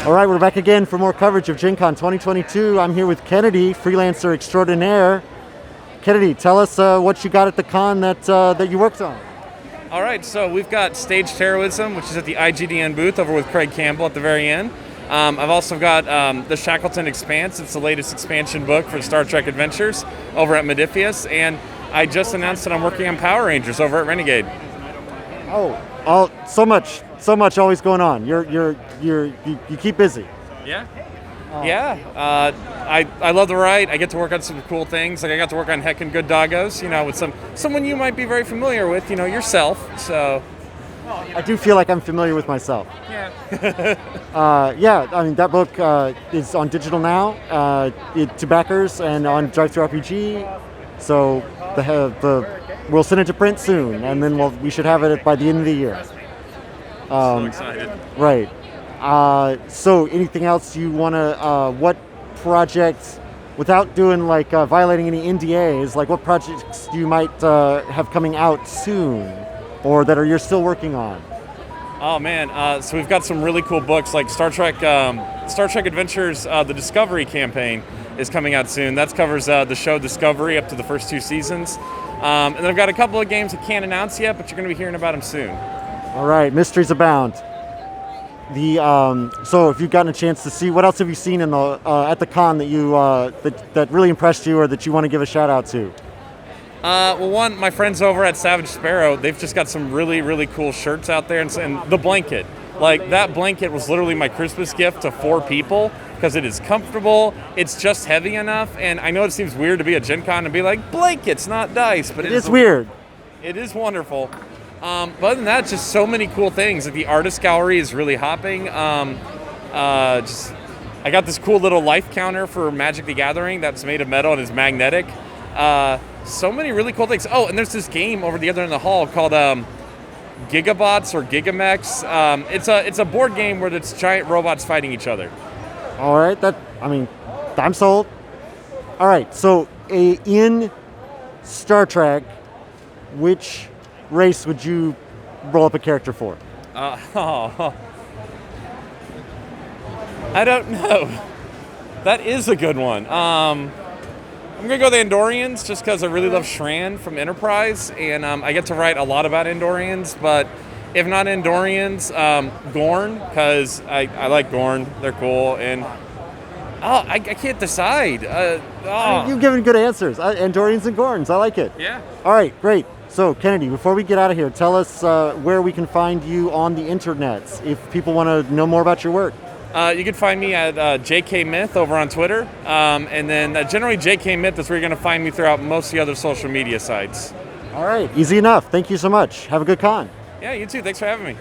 All right, we're back again for more coverage of GenCon 2022. I'm here with Kennedy, freelancer extraordinaire. Kennedy, tell us what you got at the con that you worked on. All right, so we've got Staged Heroism, which is at the IGDN booth over with Craig Campbell at the very end. I've also got the Shackelton Expanse. It's the latest expansion book for Star Trek Adventures over at Modiphius. And I just announced that I'm working on Power Rangers over at Renegade. Oh, so much always going on. You keep busy. Yeah. Yeah. I love the write. I get to work on some cool things. Like I got to work on Heckin' Good Doggos, with someone you might be very familiar with, yourself. So I do feel like I'm familiar with myself. Yeah. Yeah, I mean, that book is on digital now, to backers and on DriveThruRPG. So we'll send it to print soon, and then we should have it by the end of the year. So excited. Right. So anything else you want to, what projects, without doing violating any NDAs, what projects you might have coming out soon, or that you're still working on? Oh man, so we've got some really cool books like Star Trek Adventures, the Discovery campaign is coming out soon. That covers the show Discovery up to the first 2 seasons. And then I've got a couple of games I can't announce yet, but you're going to be hearing about them soon. All right, mysteries abound. So if you've gotten a chance to see, what else have you seen in the at the con that you that really impressed you, or that you want to give a shout out to? Well, one, my friends over at Savage Sparrow, they've just got some really, really cool shirts out there, and the blanket. That blanket was literally my Christmas gift to 4 people because it is comfortable, it's just heavy enough, and I know it seems weird to be at Gen Con and be like, blankets, not dice, but it is weird. It is wonderful. But other than that, just so many cool things. The artist gallery is really hopping. I got this cool little life counter for Magic the Gathering that's made of metal and is magnetic. So many really cool things. Oh, and there's this game over the other end of the hall called Gigabots or Gigamex. It's a board game where it's giant robots fighting each other. All right, I'm sold. All right, so in Star Trek, which race would you roll up a character for? I don't know. That is a good one. I'm going to go the Andorians just because I really love Shran from Enterprise, and I get to write a lot about Andorians, but if not Andorians, Gorn, because I like Gorn. They're cool, and I can't decide. You've given good answers. Andorians and Gorns, I like it. Yeah. All right, great. So, Kennedy, before we get out of here, tell us where we can find you on the internets if people want to know more about your work. You can find me at JK Myth over on Twitter, and then generally JK Myth is where you're going to find me throughout most of the other social media sites. All right, easy enough. Thank you so much. Have a good con. Yeah, you too. Thanks for having me.